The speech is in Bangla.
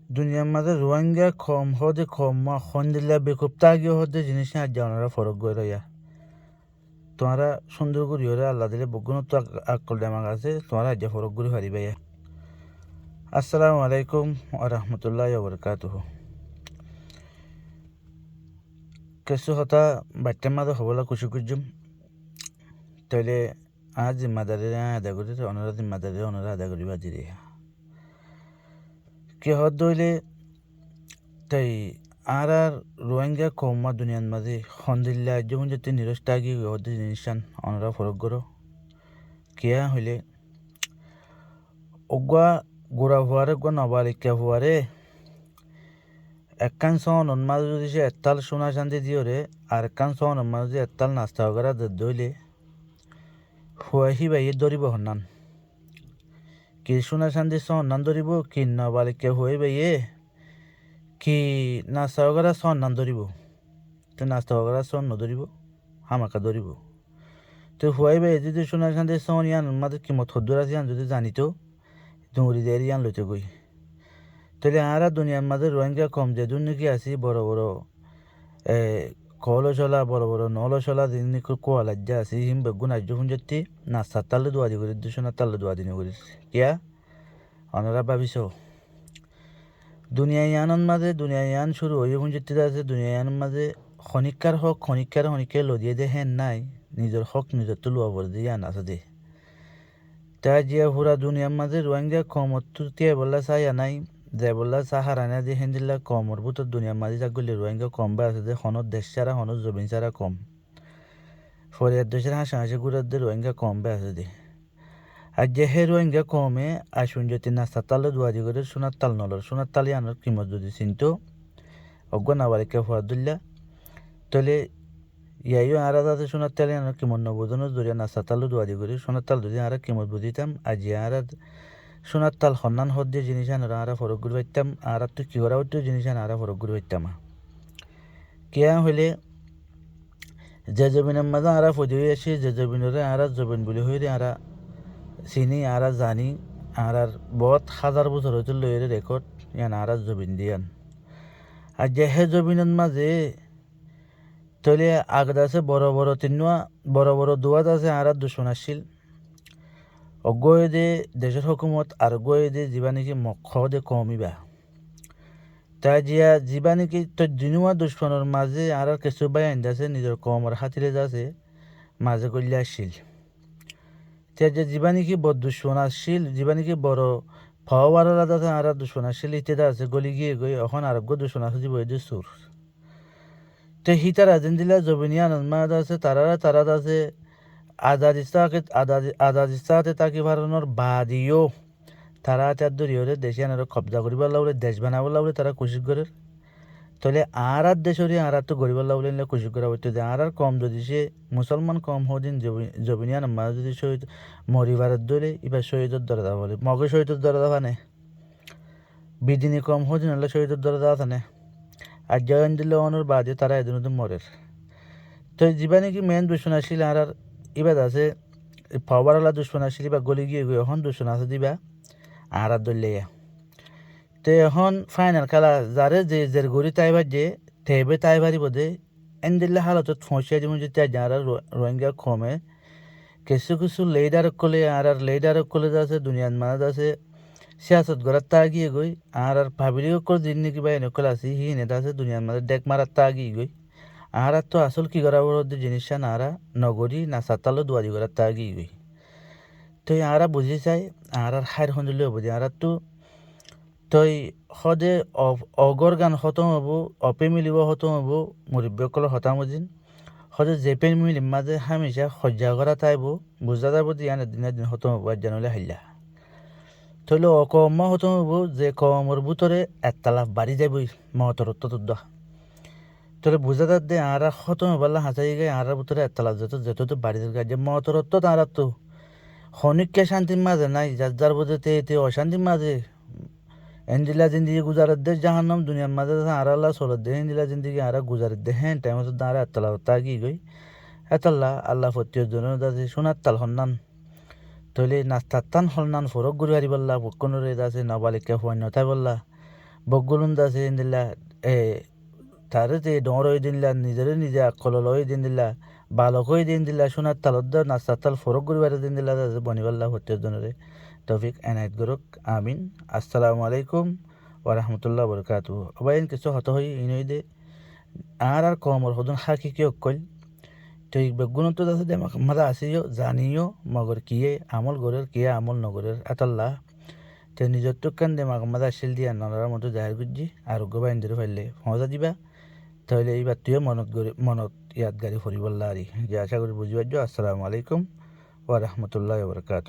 দুনিয়ার মাঝে রোহিঙ্গা কম হদে কম হন্দিল্লা বেকুবতাগি হদে জিনিস না জানারা ফরক গই রইয়া তোমারা সুন্দর করি ওরা আল্লাহ দিলে বগুন তো আকল আমার আছে তোমারা আজ ফরক গুরি হারিবাইয়া। আসসালামু আলাইকুম ওয়া রাহমাতুল্লাহি ওয়া বারাকাতুহু। কিছু হতা বাচ্চার মাঝে হবলা কুচু কুজুম তাইলে আজ জিম্মাদারি আদা করি অনারা জিম্মাদারি অনারা আদা করিবা দিরে কে হদ দইলে তাই আর রোহিঙ্গা কৌমা দুনিয়ার মাঝে হন্দিল্লা যেমন যাতে নিরস্তাগি হদে জিনিসান অনারা ফরক গরো কেয়া হইলে ওগুয়া গোড়া হওয়ারে গো নবালিকা হওয়ারে একখান সহন মাঝে যদি সে এত্তাল সোনা শান্তি দিওরে আর একখান সহন মাঝে যদি এত্তাল নাস্তা হগারা দইলে হুয়াহি বাইয়ে ধরিব হন্নান কি সোনা শান্তি সহন্নান ধরিব কি নবালিকা হুয়াই বাইয়ে কি নাস্তা হগারা সহন্নান ধরিব তো নাস্তা হগারা সহন নধরিব হামাকা ধরিব তো হুয়াই বাইয়ে যদি সোনা শান্তি সহন ইয়ান মাঝে কিমত হদ্দুর আছে ইয়ান যদি জানিত ডুঙুরি দিয়ে ইয়ান লইতে গই তাহলে আরা দুনিয়ার মাঝে রোহিঙ্গা কম যে দুর্নীতি আছি বড় বড় কলচলা বড় বড় নলচলা যিনি কোয়া লাজ্জা আছি হিম বেগুন আজ্য ফুঞ্জতি নাস্তার তাল্লে দোয়া দি করি দুশোনার তাল্লে দোয়া দিনে করি কিয়া অনারা ভাবিস দুনিয়া ইয়ানোর মাঝে দুনিয়া ইয়ান শুরু হয়ে ফুঞ্জতি আছে দুনিয়া ইয়ানোর মাঝে খনিকার হক খনিকার লদিয়ে দে হেন নাই নিজের হক নিজের তো লোয়া বলে দিয়ে ইয়ান আছে দে তা জিয়া পুরা দুনিয়ার মাঝে রোহিঙ্গা কমত তিয়াই বললা চাইয়া নাই যে বললা সাহারানা দিয়ে হেন্দিল্লা কমর বুতর দুনিয়ার মাঝে যা গলি রোহিঙ্গা কম বা আছে যে হনত দেশ ছাড়া হনত জমিন ছাড়া কম ফরিয়ার দেশের হাসাহাসি ঘুরার দিয়ে রোহিঙ্গা কম বা আছে দে আর যে হে রোহিঙ্গা কমে আসুন যদি নাস্তা তালে দুয়াদি করে সোনার তাল নলর সোনার তালে আনার কিমত যদি চিনতো অজ্ঞ নাবালিকা হওয়া দুল্লা তাহলে ইয়াইও আরা দাদা সোনার তালে আনার কিমত নবোধনের জরিয়া নাস্তা তালে দুয়াদি করে সোনার তাল যদি আরা কিমত বুঝিতাম আজি আরা সোনার তাল সন্ধান হদ দিয়ে জিনিস আনারা ফরক ঘুরে পাইতাম আর তো কি করা হতো জিনিস আনারা ফরক ঘুরে পাইতাম কেয়া হইলে যে জমিনের মাঝে আরা ফজি আসি যে জমিনরে আরা জমিন বলে হইলে আরা চিনি আরা জানি আর বহুত হাজার বছর হইতে লইরে রেকর্ড ইয়ান আরা জমিন দিয়ান আর যে হে জমিনের মাঝে তৈলে আগদ আছে বড় বড় তিনুয়া বড় বড় দুয়াত আছে আরা দুশ্মন আসছিল অগয়ে দে দেশের হুকুমত আর গয়ে দে জীবানিকে মক্ষ দে কমিবা তাই জিয়া জীবানিকে তো দিনুয়া দুশ্মনের মাঝে আর কিছু বায়ান যাচ্ছে নিজের কমর হাতিরে যাচ্ছে মাঝে করলে আসছিল তাই যে জীবানিকে বড় দুশ্মন আসছিল জীবানিকে বড় ফাওয়ারা যাচ্ছে আর দুশ্মন আসছিল ইত্যাদি আছে গলি গিয়ে গই এখন আরোগ্য দুশ্মন আছে জীব যে সুর তো হিতারা জিন্দিলা জবিনিয়ান মাঝে আছে তারা আছে আজাদিস্তাকে তাকি ভারণর বাদিও তারা তার দরিয়রে দেশে আনার কবজা করিবার লাগলে দেশ বানাবার লাগলে তারা কোশিশ করে তাহলে আর দেশরে আর তো গরিবার লাগলে নিলে কোশিশ করা হইতো যে আর কম যদি সে মুসলমান কম হদিন জবিনিয়ান মাঝে যদি শহীদ মরিবারের দলে এবার শহীদের দরজা বলে মগে শহীদের দরজা ফানে বিদিনী কম হদিন হলে শহীদের দরজা থানে আর জয়ন দিলে অনুর বাদে তারা এদিন মরের তো জীবানি কি মেন দুশ্মন আসছিল আর এবার আছে পাওয়ারওয়ালা দুশ্মন আসছিল বা গলি গিয়ে এখন দুশ্মন আছে দিবা আর দলিয়া তো এখন ফাইনাল খেলা যারে যে জের গড়ি তাইবার যে থেবে তাইবারি বোধে এন দিল্লা হালতত ফসিয়া যেমন যে যারা রোহিঙ্গা কমে কিছু লেডার কলে আর লেডার কলে আছে দুনিয়ার মাঝে আছে সিয়াসত গড়ার তা গিয়ে গই আর ভাবিলিও করে দিন নাকি বা এনেকল আছে হি নেতা আছে দুনিয়ার মাঝে ডেক মারার তা গিয়ে গই আর তো আসল কি করা বড় জিনিসটা নারা নগরী না সাতালো দুয়ারি করার তা গিয়ে গই তো আরা বুঝি চাই আর হাইর সঞ্জলিও বুঝি আর তো তই সদে অগর গান খতম হব অপে মিলিব খতম হব মুরব্বীসকলৰ হতা মজিন সদে জেপেন মিলিম মাঝে হামেশা সজ্জা করা তাইব বুঝা যাব দিয়ান দিনের দিন খতম হব আর জানলে হাইলা তইলে অকম খতম হব যে কমর ভিতরে একতলা বাড়ি যাবই মহতর তত তলে বুঝা তার দে আর খতম হবার হাঁচাই গায়ে আর ভিতরে একতলা যেত তো বাড়ি যে মহতর তার তো ক্ষণিককে শান্তির মাঝে নাই যার বোঝে তে অশান্তির মাঝে এন্দিলা জিন্দগি গুজারত দে জাহান্নাম দুনিয়ার মাঝে আর আল্লাহ চলত দে এন্দিলা জিন্দগি আর গুজারত দে হ্যাঁ টাইম তো আর এতলা তাগি গই এতলা আল্লাহ ফতিয়র জন্য দাসে সোনার তাল হন্নান তৈলে নাস্তার তান হলনান ফরক ঘুরে হারি বললা পক্ষণরে দাসে নবালিকা হুয়ান নথাই বললা বগুলুন দাসে দিলা এ তারে যে ডর হয়ে দিলা নিজেরে নিজে আকল হয়ে দিন দিলা বালক হয়ে দিন দিলা সোনার তালদ নাস্তার তাল ফরক করিবার দিন দিলা বনিবাল্লা হত্যজনরে তৌফিক এনায়েত গরক আমিন। আসসালামু আলাইকুম ওয়া রাহমাতুল্লাহি ওয়া বারাকাতুহু। অবাইন কিছু হত হই ইনইদে আর কমর হদন হাকি কি অকল তো এই বেগুন তো দাসে দেমাক মাদা আসিও জানিও মগর কিয়ে আমল গরের কিয়ে আমল নগরের আতাল্লাহ তে নিজের তো কান দেমাক মাদা শিল দিয়া নলার মতো জাহির গুজি আর গোবাইন ধরে ফেললে মজা দিবা তাহলে এইবার তুইও মনত ইয়াদগারি ফরিবল্লা আরি যে আশা করি বুঝিবার। আসসালামু আলাইকুম ওয়া রাহমাতুল্লাহি ওয়া বারাকাতুহু।